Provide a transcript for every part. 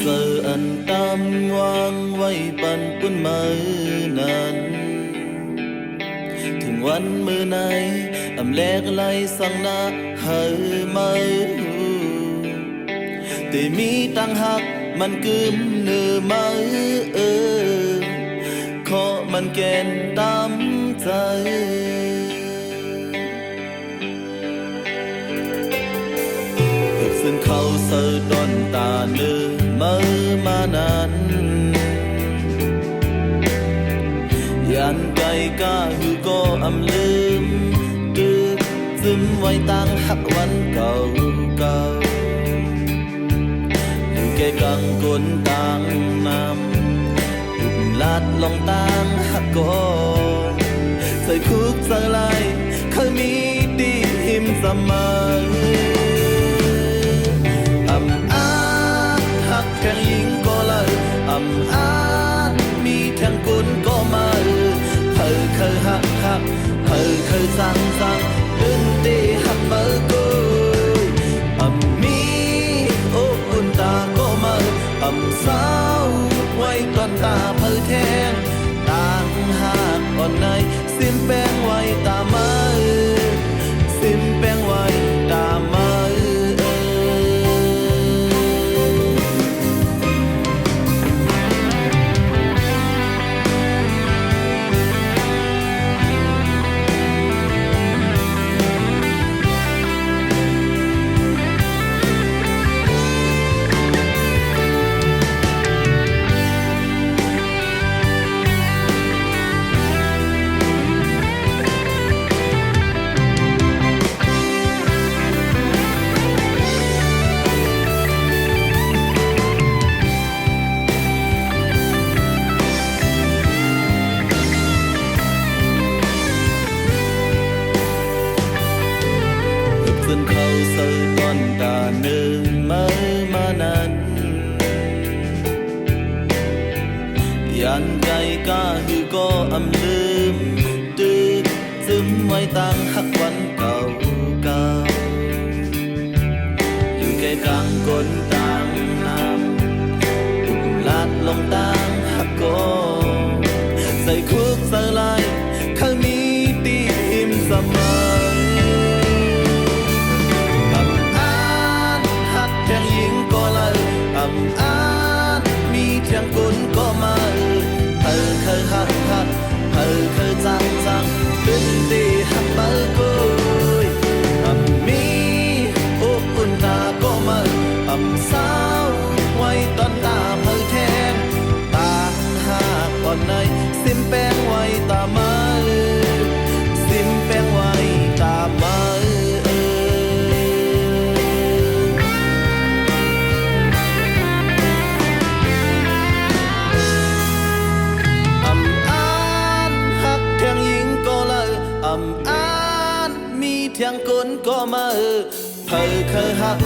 เจออันตามวางไว้ปันปุ้นมือนั้นถึงวันมือไหนอำแลกไหลสั่งหน้าเฮอมือแต่มีตั้งหักมันกึมเนื้อมือขอมันแกนตามใจซึ่งเขาเสิร์ดอนตาเนื้อมือมานั้นยันไกลก้าหือก็อำลืมตึกซึมไว้ตั้งหักวันเก่าเก่าอยู่แก่กังกลต่างนำหุบลาดลองตั้งหักก็ใส่คุกใส่ลายเคยมีดีหิมเสมอแข่งยิงก็เลยอาจมีแทงกุนก็มาเคยหักเคยสั่งดึงดีหักมือกูมีโอ้อุ่นตาก็มาสาวไว้ตอนตาแทงต่างหากอ่อนในซิมแป้งไว้ตามือซิมแป้งไว้ตามือซึ่งเขาเสิร์ดอนตาเนื้อมือมานั้นยันไกลก้าหือก็อำลืมตึกซึมไว้ตั้งหักวันเก่าเก่าอยู่แก่กลางกลต่างน้ำตุ่มลาดลงตั้งหักก็ใส่คุกใส่ลายเคยมีตีหิมเสมอมีเทียงกุนก็มาเคยหักเคยจังเป็นดีหักมือกูมีอบอุ่นตาก็มาสาวไว้ตอนตาแทงตาหักอ่อนในซิมแป้งไว้ตามือซิมแป้งไว้ตามือมีเทียงกุนก็มาเคยหัก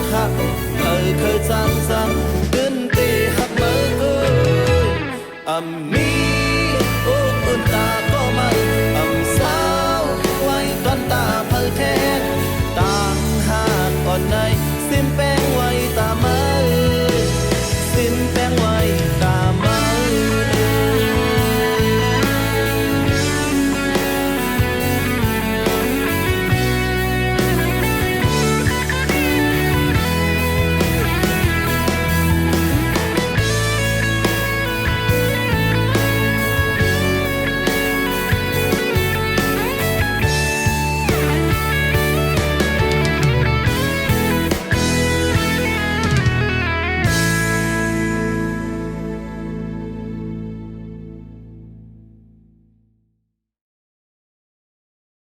เค